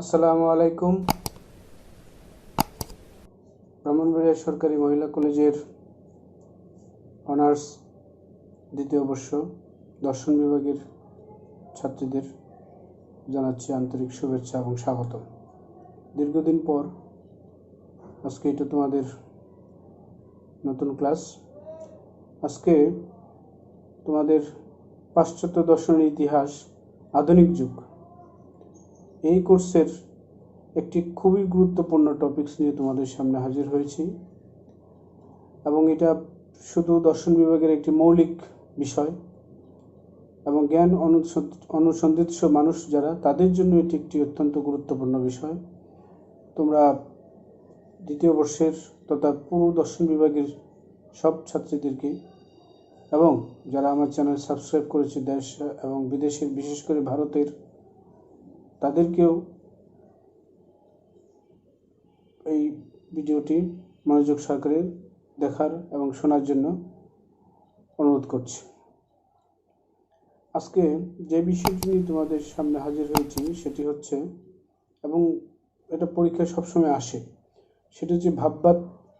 আসসালামু আলাইকুম। ব্রাহ্মণবাড়িয়া সরকারি মহিলা কলেজের অনার্স দ্বিতীয় বর্ষ দর্শন বিভাগের ছাত্রীদের জানাচ্ছি আন্তরিক শুভেচ্ছা এবং স্বাগত। দীর্ঘদিন পর আজকে এটা তোমাদের নতুন ক্লাস। আজকে তোমাদের পাশ্চাত্য দর্শনের ইতিহাস, আধুনিক যুগ, এই কোর্সের একটি খুবই গুরুত্বপূর্ণ টপিকস নিয়ে তোমাদের সামনে হাজির হয়েছি এবং এটা শুধু দর্শন বিভাগের একটি মৌলিক বিষয় এবং জ্ঞান অনুসন্ধিৎস মানুষ যারা, তাদের জন্য এটি একটি অত্যন্ত গুরুত্বপূর্ণ বিষয়। তোমরা দ্বিতীয় বর্ষের তথা পুরো দর্শন বিভাগের সব ছাত্রীদেরকে এবং যারা আমার চ্যানেল সাবস্ক্রাইব করেছে দেশ এবং বিদেশের, বিশেষ করে ভারতের, তাদেরকেও এই ভিডিওটি মনোযোগ সহকারে দেখার এবং শোনার জন্য অনুরোধ করছি। আজকে যে বিষয়টি নিয়ে তোমাদের সামনে হাজির হয়েছি সেটি হচ্ছে, এবং এটা পরীক্ষায় সবসময় আসে, সেটি হচ্ছে ভাববাদ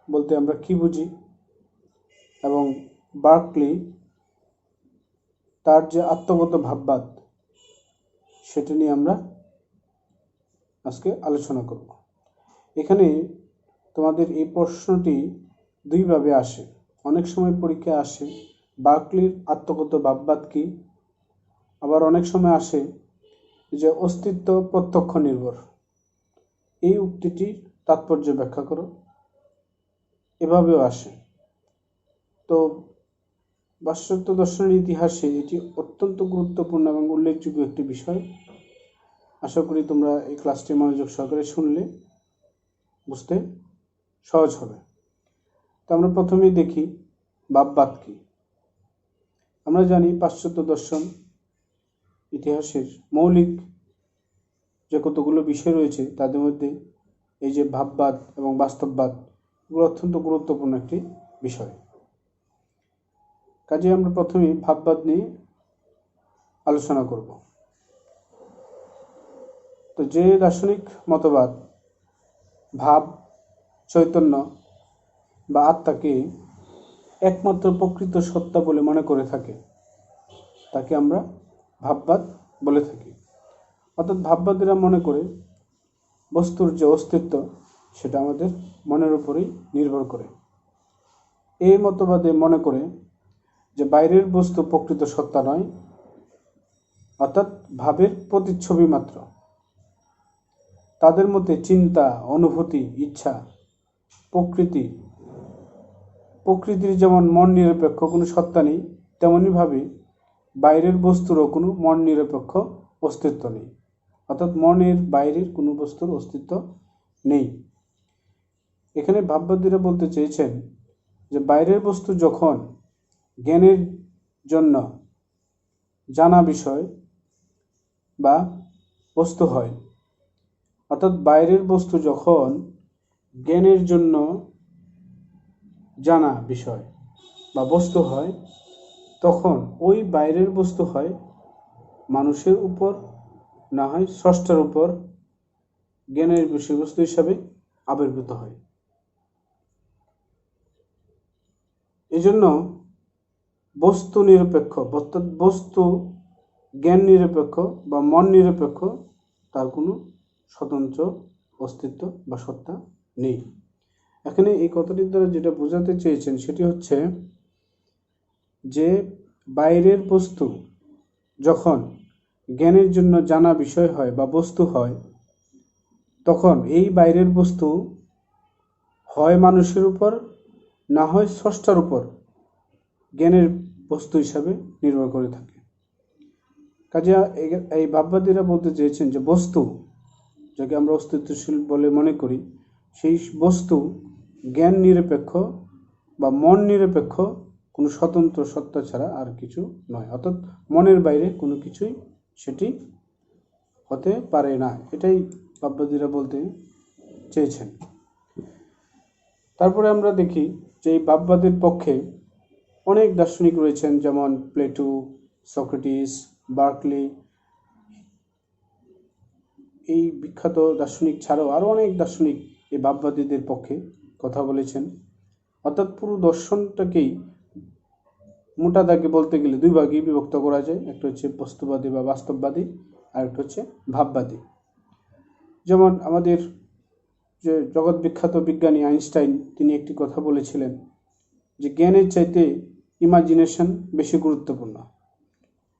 বলতে আমরা কি বুঝি এবং বার্কলি তার যে আত্মগত ভাববাদ সেটা নিয়ে আমরা আজকে আলোচনা করব। এখানে তোমাদের এই প্রশ্নটি দুইভাবে আসে। অনেক সময় পরীক্ষায় আসে বার্কলির আত্মগত ভাববাদ কি, আবার অনেক সময় আসে যে অস্তিত্ব প্রত্যক্ষ নির্ভর। এই উক্তিটির তাৎপর্য ব্যাখ্যা করো, এভাবেও আসে। তো পাশ্চাত্য দর্শনের ইতিহাসে এটি অত্যন্ত গুরুত্বপূর্ণ এবং উল্লেখযোগ্য একটি বিষয়। আশা করি তোমরা এই ক্লাসটি মনোযোগ সহকারে শুনলে বুঝতে সহজ হবে। তো আমরা প্রথমেই দেখি ভাববাদ কি। আমরা জানি পাশ্চাত্য দর্শন ইতিহাসের মৌলিক যে কতগুলো বিষয় রয়েছে তাদের মধ্যে এই যে ভাববাদ এবং বাস্তববাদ, এগুলো অত্যন্ত গুরুত্বপূর্ণ একটি বিষয়। কাজে আমরা প্রথমেই ভাববাদ নিয়ে আলোচনা করব। তো যে দার্শনিক মতবাদ ভাব, চৈতন্য বা আত্মাকে একমাত্র প্রকৃত সত্তা বলে মনে করে থাকে তাকে আমরা ভাববাদ বলে থাকি। অর্থাৎ ভাববাদীরা মনে করে বস্তুর যে অস্তিত্ব সেটা আমাদের মনের উপরেই নির্ভর করে। এই মতবাদে মনে করে যে বাইরের বস্তু প্রকৃত সত্তা নয়, অর্থাৎ ভাবের প্রতিচ্ছবি মাত্র। তাদের মতে চিন্তা, অনুভূতি, ইচ্ছা, প্রকৃতির যেমন মন নিরপেক্ষ কোনো সত্তা নেই, তেমনিভাবে বাইরের বস্তুরও কোনো মন নিরপেক্ষ অস্তিত্ব নেই। অর্থাৎ মনের বাইরের কোনো বস্তুর অস্তিত্ব নেই। এখানে ভাববাদীরা বলতে চেয়েছেন যে বাইরের বস্তু যখন জ্ঞানের জন্য জানা বিষয় বা বস্তু হয়, অর্থাৎ বাইরের বস্তু যখন জ্ঞানের জন্য জানা বিষয় বা বস্তু হয়, তখন ওই বাইরের বস্তু হয় মানুষের উপর, না হয় স্রষ্টার উপর জ্ঞানের বিষয়বস্তু হিসাবে আবির্ভূত হয়। এজন্য বস্তু নিরপেক্ষ, অর্থাৎ বস্তু জ্ঞান নিরপেক্ষ বা মন নিরপেক্ষ, তার কোনো স্বতন্ত্র অস্তিত্ব বা সত্তা নেই। এখানে এই কথাটির দ্বারা যেটা বোঝাতে চেয়েছেন সেটি হচ্ছে যে বাইরের বস্তু যখন জ্ঞানের জন্য জানা বিষয় হয় বা বস্তু হয়, তখন এই বাইরের বস্তু হয় মানুষের উপর, না হয় স্রষ্টার উপর জ্ঞানের বস্তু হিসাবে নির্ভর করে থাকে। কাজে এই ভাববাদীরা বলতে চেয়েছেন যে বস্তু, যাকে আমরা অস্তিত্বশীল বলে মনে করি, সেই বস্তু জ্ঞান নিরপেক্ষ বা মন নিরপেক্ষ কোনো স্বতন্ত্র সত্তা ছাড়া আর কিছু নয়। অর্থাৎ মনের বাইরে কোনো কিছুই সেটি হতে পারে না। এটাই ভাববাদীরা বলতে চেয়েছেন। তারপরে আমরা দেখি যে এই ভাববাদের পক্ষে অনেক দার্শনিক রয়েছেন, যেমন প্লেটো, সক্রেটিস, বার্কলি, এই বিখ্যাত দার্শনিক ছাড়াও আরও অনেক দার্শনিক এই ভাববাদীদের পক্ষে কথা বলেছেন। অর্থাৎ পুরো দর্শনটাকেই মোটা দাগে বলতে গেলে দুই ভাগে বিভক্ত করা যায়। একটা হচ্ছে বস্তুবাদী বা বাস্তববাদী, আর একটা হচ্ছে ভাববাদী। যেমন আমাদের যে জগৎ বিখ্যাত বিজ্ঞানী আইনস্টাইন, তিনি একটি কথা বলেছিলেন যে জ্ঞানের চাইতে ইমাজিনেশন বেশি গুরুত্বপূর্ণ।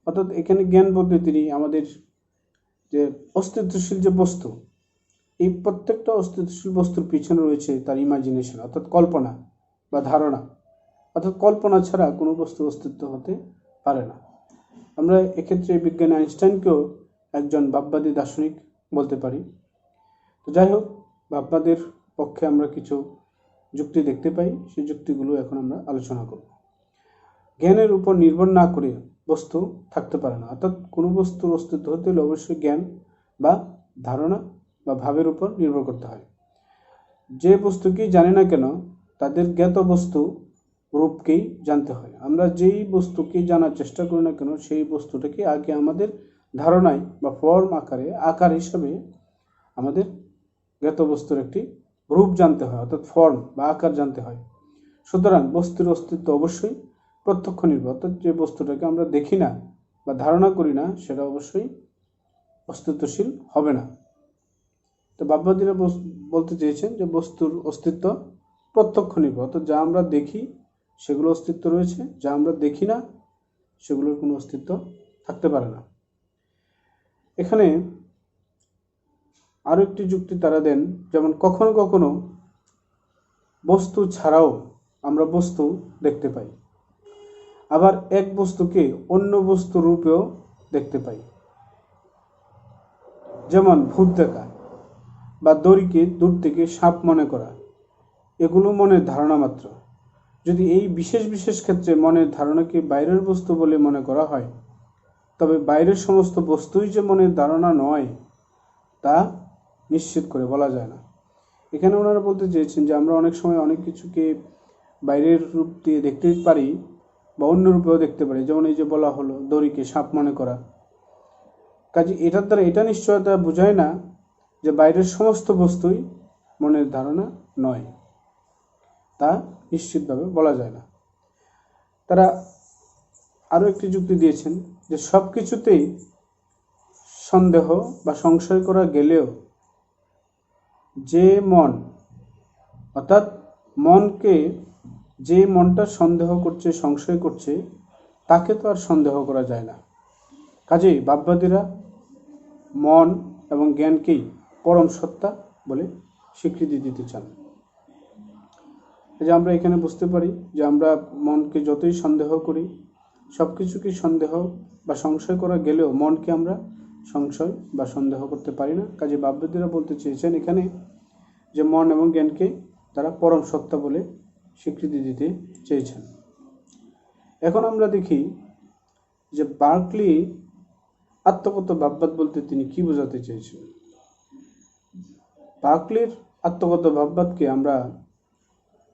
অর্থাৎ এখানে জ্ঞান বলতে তিনি আমাদের যে অস্তিত্বশীল যে বস্তু, এই প্রত্যেকটা অস্তিত্বশীল বস্তুর পিছনে রয়েছে তার ইমাজিনেশন, অর্থাৎ কল্পনা বা ধারণা। অর্থাৎ কল্পনা ছাড়া কোনো বস্তু অস্তিত্ব হতে পারে না। আমরা এক্ষেত্রে বিজ্ঞানী আইনস্টাইনকেও একজন ভাববাদী দার্শনিক বলতে পারি। তো যাই হোক, ভাববাদের পক্ষে আমরা কিছু যুক্তি দেখতে পাই, সেই যুক্তিগুলো এখন আমরা আলোচনা করব। জ্ঞানের উপর নির্ভর না করে বস্তু থাকতে পারে না। অর্থাৎ কোনো বস্তুর অস্তিত্ব হতে হলে অবশ্যই জ্ঞান বা ধারণা বা ভাবের উপর নির্ভর করতে হয়। যে বস্তুকেই জানি না কেন, তাদের জ্ঞাত বস্তু রূপকেই জানতে হয়। আমরা যেই বস্তুকে জানার চেষ্টা করি না কেন, সেই বস্তুটাকে আগে আমাদের ধারণায় বা ফর্ম আকারে, আকার হিসাবে আমাদের জ্ঞাত বস্তুর একটি রূপ জানতে হয়, অর্থাৎ ফর্ম বা আকার জানতে হয়। সুতরাং বস্তুর অস্তিত্ব অবশ্যই প্রত্যক্ষ নির্ভর। অর্থাৎ যে বস্তুটাকে আমরা দেখি না বা ধারণা করি না, সেটা অবশ্যই অস্তিত্বশীল হবে না। তো ভাববাদীরা বলতে চেয়েছেন যে বস্তুর অস্তিত্ব প্রত্যক্ষ নির্ভর। অর্থাৎ যা আমরা দেখি সেগুলো অস্তিত্ব রয়েছে, যা আমরা দেখি না সেগুলোর কোনো অস্তিত্ব থাকতে পারে না। এখানে আরও একটি যুক্তি তারা দেন, যেমন কখনো কখনো বস্তু ছাড়াও আমরা বস্তু দেখতে পাই, আবার এক বস্তুকে অন্য বস্তু রূপেও দেখতে পাই। যেমন ভূত দেখা বা দড়িকে দূর থেকে সাপ মনে করা, এগুলো মনের ধারণা মাত্র। যদি এই বিশেষ বিশেষ ক্ষেত্রে মনের ধারণাকে বাইরের বস্তু বলে মনে করা হয়, তবে বাইরের সমস্ত বস্তুই যে মনের ধারণা নয় তা নিশ্চিত করে বলা যায় না। এখানে ওনারা বলতে চেয়েছেন যে আমরা অনেক সময় অনেক কিছুকে বাইরের রূপ দিয়ে দেখতে পারি বা অন্য রূপেও দেখতে পারি। যেমন এই যে বলা হলো দড়িকে সাপ মনে করা, কাজে এটার দ্বারা এটা নিশ্চয়তা বোঝায় না যে বাইরের সমস্ত বস্তুই মনের ধারণা নয়, তা নিশ্চিতভাবে বলা যায় না। তারা আরও একটি যুক্তি দিয়েছেন যে সব কিছুতেই সন্দেহ বা সংশয় করা গেলেও যে মন, অর্থাৎ মনকে, যে মনটা সন্দেহ করছে, সংশয় করছে, তাকে তো আর সন্দেহ করা যায় না। কাজেই ভাববাদীরা মন এবং জ্ঞানকেই পরম সত্তা বলে স্বীকৃতি দিতে চান। যে আমরা এখানে বুঝতে পারি যে আমরা মনকে যতই সন্দেহ করি, সব কিছুকে সন্দেহ বা সংশয় করা গেলেও মনকে আমরা সংশয় বা সন্দেহ করতে পারি না। কাজে ভাববাদীরা বলতে চেয়েছেন এখানে যে মন এবং জ্ঞানকে তারা পরম সত্তা বলে স্বীকৃতি দিতে চেয়েছেন। এখন আমরা দেখি যে বার্কলি আত্মগত ভাববাদ বলতে তিনি কি বোঝাতে চেয়েছেন। বার্কলির আত্মগত ভাববাদকে আমরা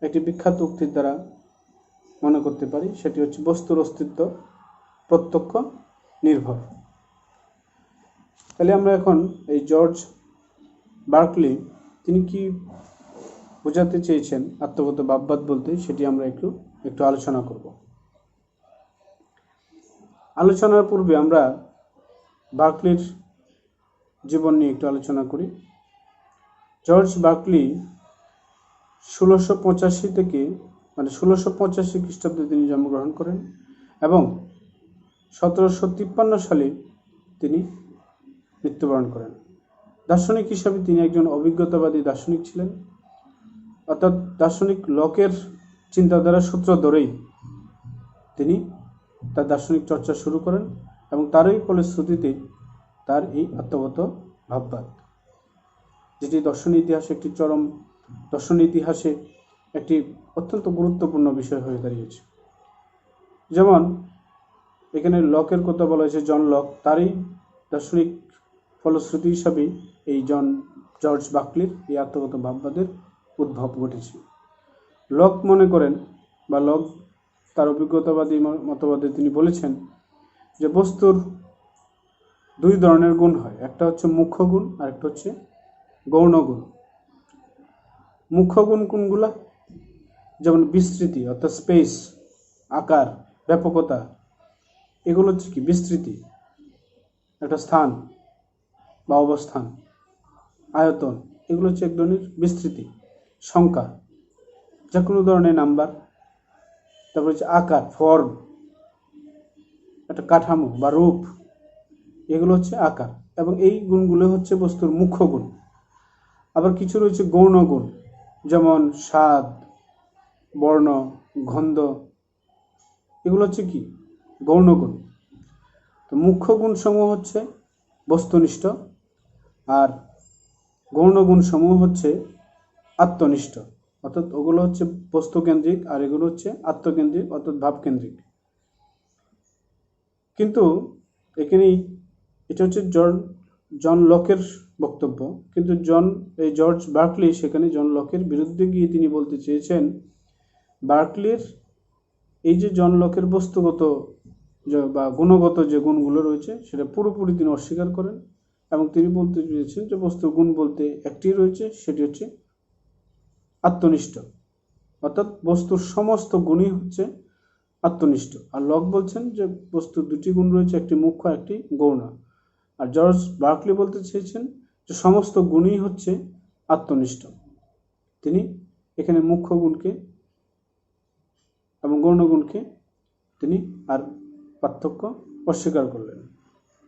একটি বিখ্যাত উক্তির দ্বারা মনে করতে পারি, সেটি হচ্ছে বস্তুর অস্তিত্ব প্রত্যক্ষ নির্ভর। তাহলে আমরা এখন এই জর্জ বার্কলি তিনি কি বোঝাতে চেয়েছেন আত্মগত ভাববাদ বলতে, সেটি আমরা একটু আলোচনা করব। আলোচনার পূর্বে আমরা বার্কলির জীবন নিয়ে একটু আলোচনা করি। জর্জ বার্কলি 1685 থেকে 1685 খ্রিস্টাব্দে তিনি জন্মগ্রহণ করেন এবং 1753 সালে তিনি মৃত্যুবরণ করেন। দার্শনিক হিসাবে তিনি একজন অভিজ্ঞতাবাদী দার্শনিক ছিলেন। অর্থাৎ দার্শনিক লকের চিন্তাধারার সূত্র ধরেই তিনি তার দার্শনিক চর্চা শুরু করেন এবং তারই ফলশ্রুতিতে তার এই আত্মগত ভাববাদ, যেটি দর্শন ইতিহাসে একটি অত্যন্ত গুরুত্বপূর্ণ বিষয় হয়ে দাঁড়িয়েছে। যেমন এখানে লকের কথা বলা হয়েছে, জন লক, তারই দার্শনিক ফলশ্রুতি হিসাবে এই জর্জ বার্কলির এই আত্মগত ভাববাদের উদ্ভব ঘটেছে। লক মনে করেন, বা লক তার অভিজ্ঞতাবাদী মতবাদে তিনি বলেছেন যে বস্তুর দুই ধরনের গুণ হয়, একটা হচ্ছে মুখ্য গুণ আর একটা হচ্ছে গৌণ গুণ। মুখ্য গুণ কোনগুলা? যেমন বিস্তৃতি অর্থাৎ স্পেস, আকার, ব্যাপকতা, এগুলো হচ্ছে কি বিস্তৃতি, একটা স্থান বা অবস্থান, আয়তন, এগুলো হচ্ছে এক ধরনের বিস্তৃতি। সংখ্যা, যে কোনো ধরনের নাম্বার। তারপর হচ্ছে আকার, ফর্ম, একটা কাঠামো বা রূপ, এগুলো হচ্ছে আকার, এবং এই গুণগুলো হচ্ছে বস্তুর মুখ্য গুণ। আবার কিছু রয়েছে গৌণ গুণ, যেমন স্বাদ, বর্ণ, গন্ধ, এগুলো হচ্ছে কি গৌণ গুণ। তো মুখ্য গুণ সমূহ হচ্ছে বস্তুনিষ্ঠ, আর গৌণ গুণ সমূহ হচ্ছে আত্মনিষ্ঠ, অর্থাৎ ওগুলো হচ্ছে বস্তুকেন্দ্রিক আর এগুলো হচ্ছে আত্মকেন্দ্রিক অর্থাৎ ভাবকেন্দ্রিক। কিন্তু এখানেই এটা হচ্ছে জন লকের বক্তব্য, কিন্তু জর্জ বার্কলি সেখানে জন লকের বিরুদ্ধে গিয়ে তিনি বলতে চেয়েছেন, বার্কলির এই যে জন লকের বস্তুগত বা গুণগত যে গুণগুলো রয়েছে সেটা পুরোপুরি তিনি অস্বীকার করেন, এবং তিনি বলতে চেয়েছেন যে বস্তুর গুণ বলতে একটি রয়েছে, সেটি হচ্ছে আত্মনিষ্ঠ, অর্থাৎ বস্তুর সমস্ত গুণই হচ্ছে আত্মনিষ্ঠ। আর লক বলছেন যে বস্তুর দুটি গুণ রয়েছে, একটি মুখ্য একটি গৌণ। আর জর্জ বার্কলি বলতে চেয়েছেন যে সমস্ত গুণই হচ্ছে আত্মনিষ্ঠ। তিনি এখানে মুখ্য গুণকে এবং গৌণ গুণকে তিনি আর পার্থক্য অস্বীকার করলেন।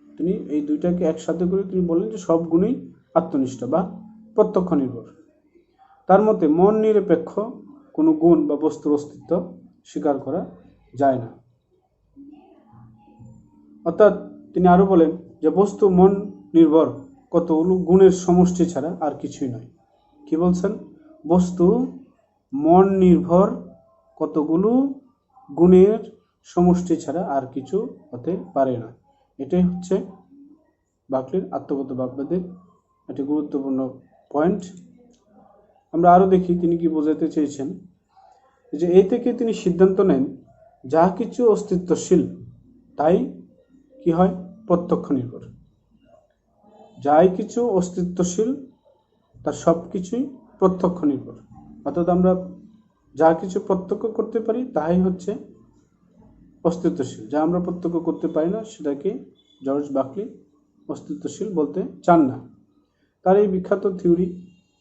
তিনি এই দুইটাকে একসাথে করে তিনি বললেন যে সব গুণই আত্মনিষ্ঠ বা প্রত্যক্ষ নির্ভর। তার মতে মন নিরপেক্ষ কোনো গুণ বা বস্তুর অস্তিত্ব স্বীকার করা যায় না। অর্থাৎ তিনি আরো বলেন যে বস্তু মন নির্ভর কতগুলো গুণের সমষ্টি ছাড়া আর কিছুই নয়। কি বলছেন? বস্তু মন নির্ভর কতগুলো গুণের সমষ্টি ছাড়া আর কিছু হতে পারে না। এটাই হচ্ছে বার্কলির আত্মগত ভাববাদের একটি গুরুত্বপূর্ণ পয়েন্ট। আমরা আরো দেখি তিনি কি বোঝাতে চেয়েছেন, যে এই থেকে তিনি সিদ্ধান্ত নেন যা কিছু অস্তিত্বশীল তাই কি হয় প্রত্যক্ষ নির্ভর। যাই কিছু অস্তিত্বশীল তার সব কিছুই প্রত্যক্ষ নির্ভর। অর্থাৎ আমরা যা কিছু প্রত্যক্ষ করতে পারি তাই হচ্ছে অস্তিত্বশীল, যা আমরা প্রত্যক্ষ করতে পারি না সেটাকে জর্জ বার্কলি অস্তিত্বশীল বলতে চান না। তার এই বিখ্যাত থিওরি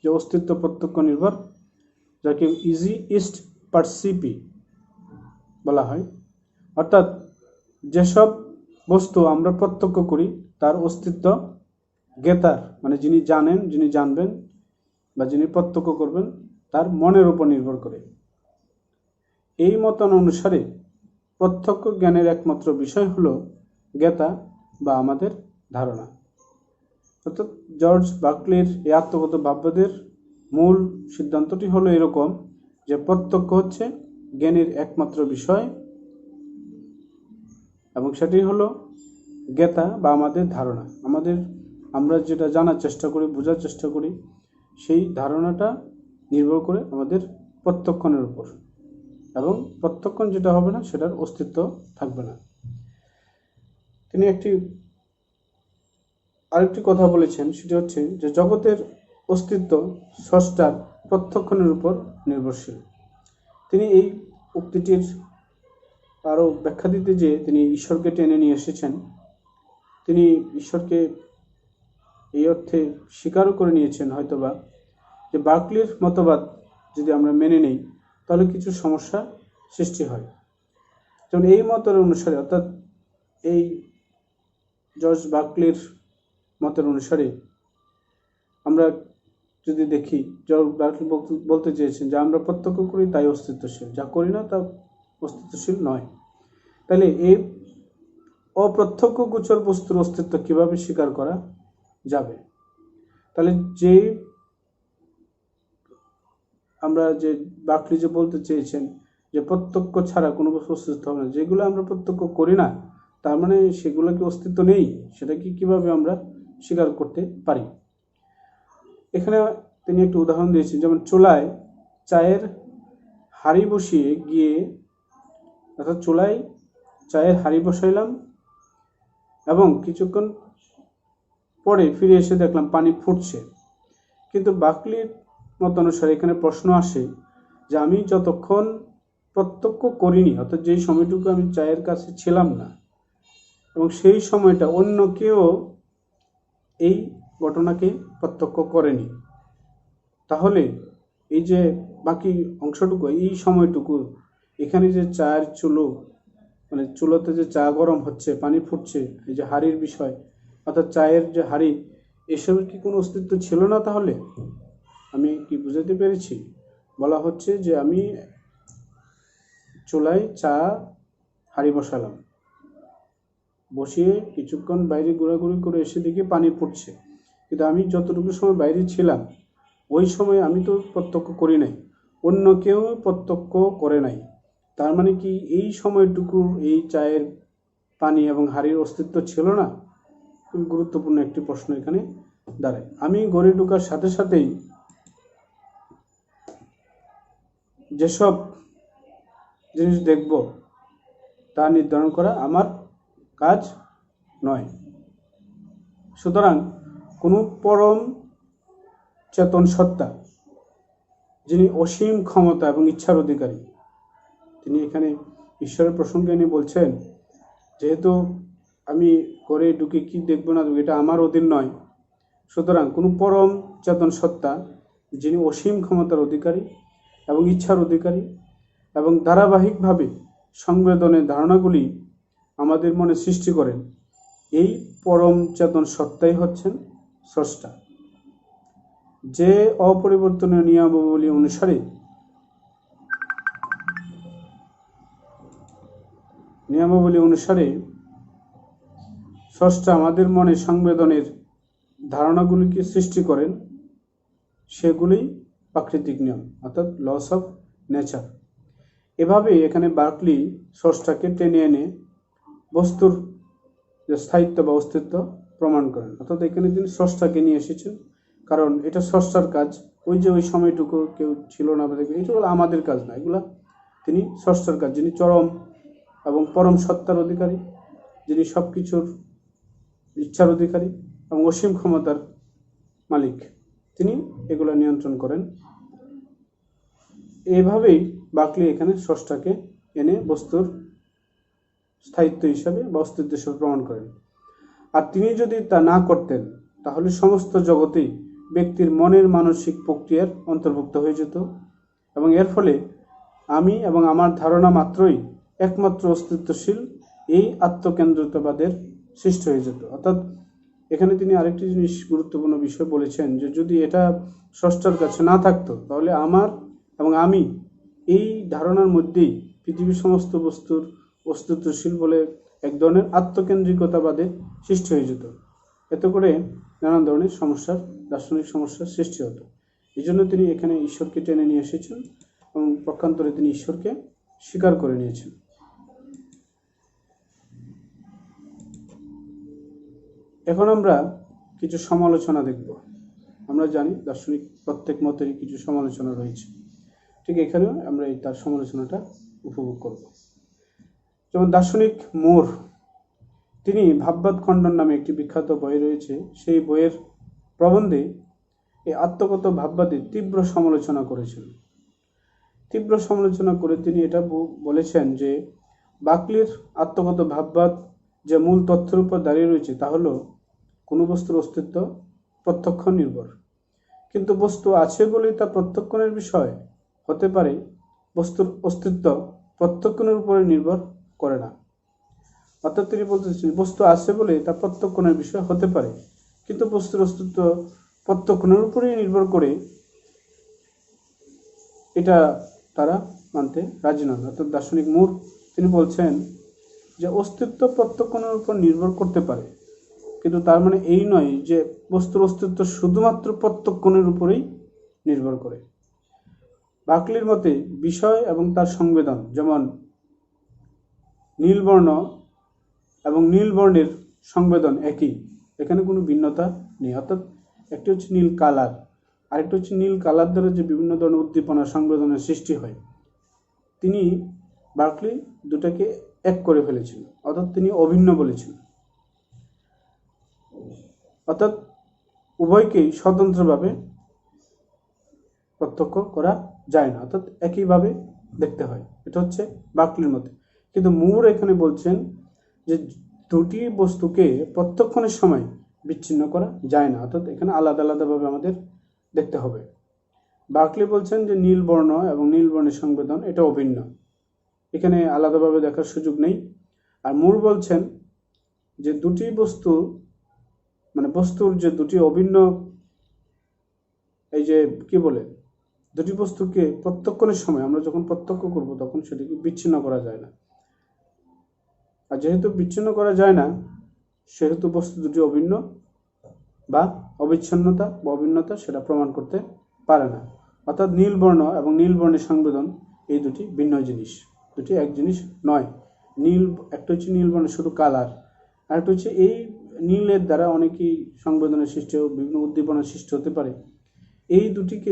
যে অস্তিত্ব প্রত্যক্ষ নির্ভর, যাকে ইজি ইস্ট পারসিপি বলা হয়, অর্থাৎ যেসব বস্তু আমরা প্রত্যক্ষ করি তার অস্তিত্ব জ্ঞাতার মানে যিনি জানেন, যিনি জানবেন বা যিনি প্রত্যক্ষ করবেন তার মনের উপর নির্ভর করে। এই মতন অনুসারে প্রত্যক্ষ জ্ঞানের একমাত্র বিষয় হলো জ্ঞাতা বা আমাদের ধারণা। অর্থাৎ জর্জ বার্কলির এই আত্মগত ভাববাদের মূল সিদ্ধান্তটি হলো এরকম যে প্রত্যক্ষ হচ্ছে জ্ঞানের একমাত্র বিষয়, এবং সেটি হলো জ্ঞাতা বা আমাদের ধারণা। আমরা যেটা জানার চেষ্টা করি, বোঝার চেষ্টা করি, সেই ধারণাটা নির্ভর করে আমাদের প্রত্যক্ষণের উপর, এবং প্রত্যক্ষণ যেটা হবে না সেটার অস্তিত্ব থাকবে না। তিনি আরেকটি কথা বলেছেন, সেটি হচ্ছে যে জগতের অস্তিত্ব স্রষ্টার প্রত্যক্ষণের উপর নির্ভরশীল। তিনি এই উক্তিটির আরও ব্যাখ্যা দিতে যেয়ে তিনি ঈশ্বরকে টেনে নিয়ে এসেছেন। তিনি ঈশ্বরকে এই অর্থে স্বীকারও করে নিয়েছেন হয়তোবা যে বার্কলির মতবাদ যদি আমরা মেনে নেই তাহলে কিছু সমস্যা সৃষ্টি হয়। যেমন এই মতের অনুসারে, অর্থাৎ এই জর্জ বার্কলির মতের অনুসারে আমরা যদি দেখি, জর্জ বার্কলি বলতে চেয়েছেন যে আমরা প্রত্যক্ষ করি তাই অস্তিত্বশীল, যা করি না তা অস্তিত্বশীল নয়। তাহলে এই অপ্রত্যক্ষ গোচর বস্তুর অস্তিত্ব কিভাবে স্বীকার করা যাবে? তাহলে আমরা যে বার্কলি যে বলতে চেয়েছেন যে প্রত্যক্ষ ছাড়া কোনো বস্তু অস্তিত্ব হবে না, যেগুলো আমরা প্রত্যক্ষ করি না তার মানে সেগুলো কি অস্তিত্ব নেই, সেটা কিভাবে আমরা স্বীকার করতে পারি? এখানে তিনি একটি উদাহরণ দিয়েছেন, যেমন চুলায় চায়ের হাঁড়ি বসিয়ে গিয়ে, অর্থাৎ চুলায় চায়ের হাঁড়ি বসাইলাম এবং কিছুক্ষণ পরে ফিরে এসে দেখলাম পানি ফুটছে। কিন্তু বাকলির মত অনুসারে এখানে প্রশ্ন আসে যে আমি যতক্ষণ প্রত্যক্ষ করিনি, অর্থাৎ যেই সময়টুকু আমি চায়ের কাছে ছিলাম না, এবং সেই সময়টা অন্য কেউ এই ঘটনাকে প্রত্যক্ষ করেনি, তাহলে এই যে বাকি অংশটুকু, এই সময়টুকু এখানে যে চায়ের চুলো, মানে চুলোতে যে চা গরম হচ্ছে, পানি ফুটছে, এই যে হাঁড়ির বিষয়, অর্থাৎ চায়ের যে হাঁড়ি, এসবের কি কোনো অস্তিত্ব ছিল না? তাহলে আমি কি বুঝাতে পেরেছি? বলা হচ্ছে যে আমি চুলায় চা হাঁড়ি বসালাম, বসিয়ে কিছুক্ষণ বাইরে ঘোরাঘুরি করে এসে দেখি পানি ফুটছে, কিন্তু আমি যতটুকু সময় বাইরে ছিলাম ওই সময় আমি তো প্রত্যক্ষ করি নাই, অন্য কেউ প্রত্যক্ষ করে নাই। তার মানে কি এই সময়টুকু এই চায়ের পানি এবং হাঁড়ির অস্তিত্ব ছিল না? খুবই গুরুত্বপূর্ণ একটি প্রশ্ন এখানে দাঁড়ায়। আমি ঘরে ঢোকার সাথে সাথেই যেসব জিনিস দেখব তা নির্ধারণ করা আমার কাজ নয়। সুতরাং কোনো পরম চেতন সত্তা, যিনি অসীম ক্ষমতা এবং ইচ্ছার অধিকারী, তিনি এখানে ঈশ্বরের প্রসঙ্গে এনে বলছেন, যেহেতু আমি ঘরে ঢুকে কি দেখব না দেখব এটা আমার অধীন নয়, সুতরাং কোনো পরম চেতন সত্তা, যিনি অসীম ক্ষমতার অধিকারী এবং ইচ্ছার অধিকারী এবং ধারাবাহিকভাবে সংবেদনের ধারণাগুলি আমাদের মনে সৃষ্টি করেন, এই পরম চেতন সত্তাই হচ্ছেন স্রষ্টা, যে অপরিবর্তনীয় নিয়মাবলী অনুসারে স্রষ্টা আমাদের মনে সংবেদনের ধারণাগুলিকে সৃষ্টি করেন, সেগুলি প্রাকৃতিক নিয়ম, অর্থাৎ লস অফ নেচার। এভাবে এখানে বার্কলি স্রষ্টাকে টেনে এনে বস্তুর যে স্থায়িত্ব বা অস্তিত্ব প্রমাণ করেন, অর্থাৎ এখানে তিনি স্রষ্টাকে নিয়ে এসেছেন, কারণ এটা স্রষ্টার কাজ। ওই যে ওই সময়টুকু কেউ ছিল না, এটা হলো আমাদের কাজ না, এগুলা তিনি স্রষ্টার কাজ, যিনি চরম এবং পরম সত্তার অধিকারী, যিনি সব কিছুর ইচ্ছার অধিকারী এবং অসীম ক্ষমতার মালিক, তিনি এগুলা নিয়ন্ত্রণ করেন। এইভাবেই বার্কলি এখানে স্রষ্টাকে এনে বস্তুর স্থায়িত্ব হিসাবে বা অস্তিত্ব হিসাবে প্রমাণ করেন। আর তিনি যদি তা না করতেন, তাহলে সমস্ত জগতেই ব্যক্তির মনের মানসিক প্রক্রিয়ার অন্তর্ভুক্ত হয়ে যেত, এবং এর ফলে আমি এবং আমার ধারণা মাত্রই একমাত্র অস্তিত্বশীল এই আত্মকেন্দ্রিতবাদের সৃষ্টি হয়ে যেত। অর্থাৎ এখানে তিনি আরেকটি জিনিস, গুরুত্বপূর্ণ বিষয় বলেছেন, যে যদি এটা স্রষ্টার কাছে না থাকতো, তাহলে আমার এবং আমি এই ধারণার মধ্যেই পৃথিবীর সমস্ত বস্তুর অস্তিত্বশীল বলে এক ধরনের আত্মকেন্দ্রিকতাবাদের সৃষ্টি হয়ে যেত। এতে করে নানান ধরনের সমস্যার, দার্শনিক সমস্যার সৃষ্টি হতো। এই জন্য তিনি এখানে ঈশ্বরকে টেনে নিয়ে এসেছেন এবং পক্ষান্তরে তিনি ঈশ্বরকে স্বীকার করে নিয়েছেন। এখন আমরা কিছু সমালোচনা দেখব। আমরা জানি দার্শনিক প্রত্যেক মতেরই কিছু সমালোচনা রয়েছে, ঠিক এখানেও আমরা তার সমালোচনাটা উপভোগ করব। যেমন দার্শনিক মুর, তিনি ভাববাদ খণ্ডন নামে একটি বিখ্যাত বই রয়েছে, সেই বইয়ের প্রবন্ধে এই আত্মগত ভাববাদের তীব্র সমালোচনা করেছেন। তীব্র সমালোচনা করে তিনি এটা বলেছেন যে বার্কলির আত্মগত ভাববাদ যে মূল তথ্যের উপর দাঁড়িয়ে রয়েছে তা হলো কোনো বস্তুর অস্তিত্ব প্রত্যক্ষ নির্ভর, কিন্তু বস্তু আছে বলেই তা প্রত্যক্ষণের বিষয় হতে পারে, বস্তুর অস্তিত্ব প্রত্যক্ষণের উপরে নির্ভর করে না। অর্থাৎ তিনি বলতেছেন বস্তু আছে বলে তা প্রত্যক্ষণের বিষয় হতে পারে, কিন্তু বস্তুর অস্তিত্ব প্রত্যক্ষণের উপরেই নির্ভর করে, এটা তারা মানতে রাজি নন। অর্থাৎ দার্শনিক মুর তিনি বলছেন যে অস্তিত্ব প্রত্যক্ষণের উপর নির্ভর করতে পারে, কিন্তু তার মানে এই নয় যে বস্তুর অস্তিত্ব শুধুমাত্র প্রত্যক্ষণের উপরেই নির্ভর করে। বার্কলির মতে বিষয় এবং তার সংবেদন, যেমন নীলবর্ণ এবং নীলবর্ণের সংবেদন একই, এখানে কোনো ভিন্নতা নেই। অর্থাৎ একটি হচ্ছে নীল কালার, আরেকটি হচ্ছে নীল কালার দ্বারা যে বিভিন্ন ধরনের উদ্দীপনা সংবেদনের সৃষ্টি হয়, তিনি বার্কলি দুটাকে এক করে ফেলেছেন, অর্থাৎ তিনি অভিন্ন বলেছেন। অর্থাৎ উভয়কেই স্বতন্ত্রভাবে প্রত্যক্ষ করা যায় না, অর্থাৎ একইভাবে দেখতে হয়। এটা হচ্ছে বার্কলির মতে। কিন্তু মুর এখানে বলছেন যে দুটি বস্তুকে প্রত্যক্ষণের সময় বিচ্ছিন্ন করা যায় না, অর্থাৎ এখানে আলাদা আলাদাভাবে আমাদের দেখতে হবে। বার্কলি বলছেন যে নীল বর্ণ এবং নীল বর্ণের সংবেদন এটা অভিন্ন, এখানে আলাদাভাবে দেখার সুযোগ নেই। আর মুর বলছেন যে দুটি বস্তু মানে বস্তুর যে দুটি অভিন্ন এই যে কি বলে দুটি বস্তুকে প্রত্যক্ষণের সময় আমরা যখন প্রত্যক্ষ করব তখন সেটাকে বিচ্ছিন্ন করা যায় না। আর যেহেতু বিচ্ছিন্ন করা যায় না সেহেতু বস্তু দুটি অভিন্ন বা অবিচ্ছিন্নতা বা অভিন্নতা সেটা প্রমাণ করতে পারে না। অর্থাৎ নীল বর্ণ এবং নীল বর্ণের সংবেদন এই দুটি ভিন্ন জিনিস, দুটি এক জিনিস নয়। নীল একটা হচ্ছে নীল বর্ণের শুধু কালার, আর একটা হচ্ছে এই নীলের দ্বারা অনেকই সংবেদনের সৃষ্টি ও বিভিন্ন উদ্দীপনার সৃষ্টি হতে পারে। এই দুটিকে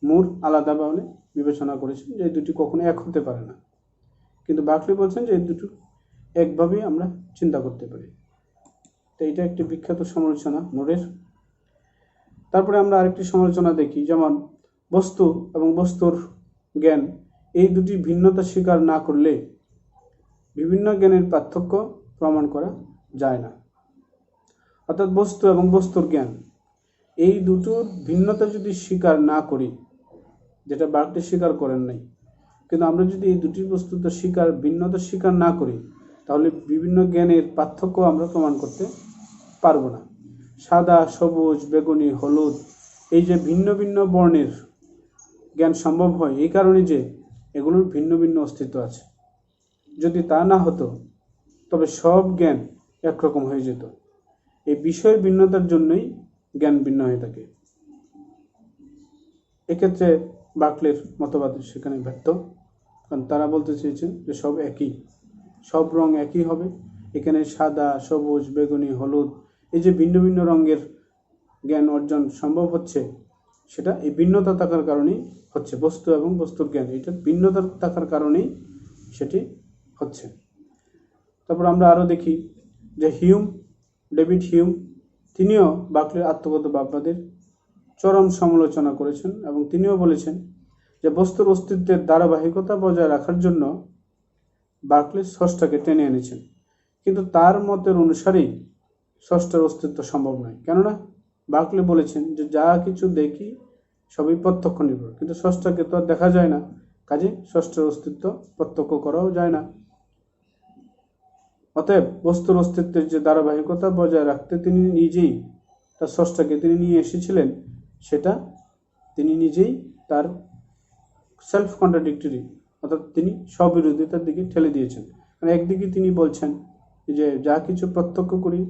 মুর আলাদাভাবে বিবেচনা করেছেন যে এই দুটি কখনো এক হতে পারে না, কিন্তু বার্কলি বলছেন যে এই দুটো একভাবেই আমরা চিন্তা করতে পারি। তো এটা একটি বিখ্যাত সমালোচনা মুরের। তারপরে আমরা আরেকটি সমালোচনা দেখি, যেমন বস্তু এবং বস্তুর জ্ঞান এই দুটি ভিন্নতা স্বীকার না করলে বিভিন্ন জ্ঞানের পার্থক্য প্রমাণ করা যায় না। অর্থাৎ বস্তু এবং বস্তুর জ্ঞান এই দুটোর ভিন্নতা যদি স্বীকার না করি, যেটা বার্কলি স্বীকার করেন নাই, কিন্তু আমরা যদি এই দুটি বস্তুর ভিন্নতা স্বীকার না করি তাহলে বিভিন্ন জ্ঞানের পার্থক্য আমরা প্রমাণ করতে পারবো না। সাদা, সবুজ, বেগুনি, হলুদ এই যে ভিন্ন ভিন্ন বর্ণের জ্ঞান সম্ভব হয় এই কারণে যে এগুলোর ভিন্ন ভিন্ন অস্তিত্ব আছে। যদি তা না হতো তবে সব জ্ঞান একরকম হয়ে যেত। এই বিষয়ের ভিন্নতার জন্যই জ্ঞান ভিন্ন হয়ে থাকে। এক্ষেত্রে বার্কলির মতবাদ সেখানে ব্যর্থ, কারণ তারা বলতে চেয়েছেন যে সব একই, সব রং একই হবে। এখানে সাদা, সবুজ, বেগুনি, হলুদ এই যে ভিন্ন ভিন্ন রঙের জ্ঞান অর্জন সম্ভব হচ্ছে সেটা এই ভিন্নতা থাকার কারণেই হচ্ছে। বস্তু এবং বস্তুর জ্ঞান এটা ভিন্নতা থাকার কারণেই সেটি হচ্ছে। তারপর আমরা আরও দেখি যে ডেভিড হিউম তিনিও বার্কলির আত্মগত ভাববাদের চরম সমালোচনা করেছেন এবং তিনিও বলেছেন যে বস্তুর অস্তিত্বের ধারাবাহিকতা বজায় রাখার জন্য বার্কলি স্রষ্টাকে টেনে এনেছেন, কিন্তু তার মতের অনুসারেই স্রষ্টার অস্তিত্ব সম্ভব নয়। কেননা বার্কলি বলেছেন যে যা কিছু দেখি সবই প্রত্যক্ষ নির্ভর, কিন্তু স্রষ্টাকে তো আর দেখা যায় না, কাজে স্রষ্টার অস্তিত্ব প্রত্যক্ষ করাও যায় না। অতএব বস্তুর অস্তিত্বের যে ধারাবাহিকতা বজায় রাখতে তিনি নিজেই তার স্রষ্টাকে তিনি নিয়ে এসেছিলেন, সেটা তিনি নিজেই তার সেলফ কন্ট্রাডিক্টরি অর্থাৎ তিনি স্ববিরোধিতার দিকে ঠেলে দিয়েছেন। কারণ একদিকে তিনি বলছেন যে যা কিছু প্রত্যক্ষ করি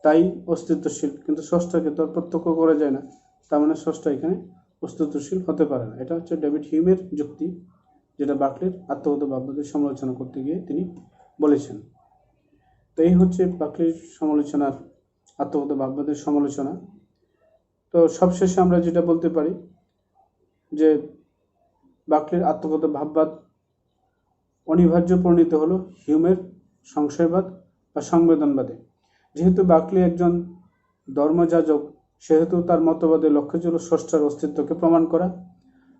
তাই অস্তিত্বশীল, কিন্তু স্রষ্টাকে তো প্রত্যক্ষ করা যায় না, তার মানে স্রষ্টা এখানে অস্তিত্বশীল হতে পারে না। এটা হচ্ছে ডেভিড হিউমের যুক্তি, যেটা বার্কলির আত্মগত ভাববাদের সমালোচনা করতে গিয়ে তিনি বলেছেন। তো এই হচ্ছে বার্কলির সমালোচনার আত্মগত ভাববাদের সমালোচনা। তো সবশেষে আমরা যেটা বলতে পারি যে বার্কলির আত্মগত ভাববাদ অনিবার্য পরিণত হলো হিউমের সংশয়বাদ বা সংবেদনবাদে। যেহেতু বার্কলি একজন ধর্মযাজক সেহেতু তার মতবাদের লক্ষ্য ছিল স্রষ্টার অস্তিত্বকে প্রমাণ করা,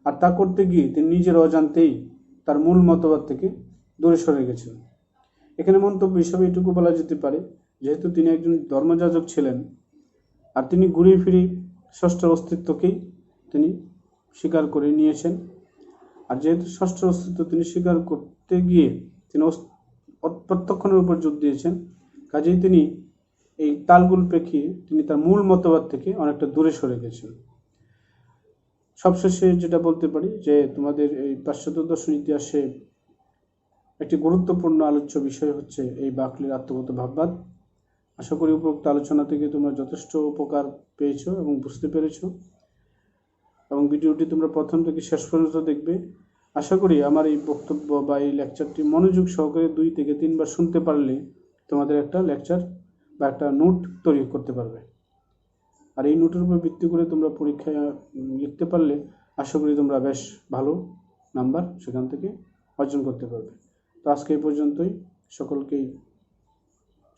আর তা করতে গিয়ে তিনি নিজের অজান্তেই তার মূল মতবাদ থেকে দূরে সরে গেছেন। এখানে মন্তব্য হিসাবে এটুকু বলা যেতে পারে, যেহেতু তিনি একজন ধর্মযাজক ছিলেন আর তিনি ঘুরিয়ে ফিরে স্রষ্টার অস্তিত্বকেই তিনি স্বীকার করে নিয়েছেন, আর যেহেতু স্রষ্টার অস্তিত্ব তিনি স্বীকার করতে গিয়ে তিনি প্রত্যক্ষণের উপর জোর দিয়েছেন, কাজেই তিনি এই তালগুল পেখিয়ে তিনি তার মূল মতবাদ থেকে অনেকটা দূরে সরে গেছেন। সবশেষে যেটা বলতে পারি যে তোমাদের এই পাশ্চাত্য দর্শন ইতিহাসে একটি গুরুত্বপূর্ণ আলোচ্য বিষয় হচ্ছে এই বার্কলির আত্মগত ভাববাদ। আশা করি উপরোক্ত আলোচনা থেকে তোমরা যথেষ্ট উপকার পেয়েছো এবং বুঝতে পেরেছো, এবং ভিডিওটি তোমরা প্রথম থেকে শেষ পর্যন্ত দেখবে। আশা করি আমার এই বক্তব্য বা এই লেকচারটি মনোযোগ সহকারে 2 থেকে 3 বার শুনতে পারলে তোমাদের একটা লেকচার বা একটা নোট তৈরি করতে পারবে, আর এই নোটের উপর ভিত্তি করে তোমরা পরীক্ষায় লিখতে পারলে আশা করি তোমরা বেশ ভালো নাম্বার সেখান থেকে অর্জন করতে পারবে। তো আজকে এই পর্যন্তই, সকলকেই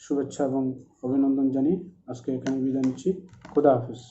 শুভেচ্ছা এবং অভিনন্দন জানিয়ে আজকে এখানে বিদায় নিচ্ছি। খোদা হাফেজ।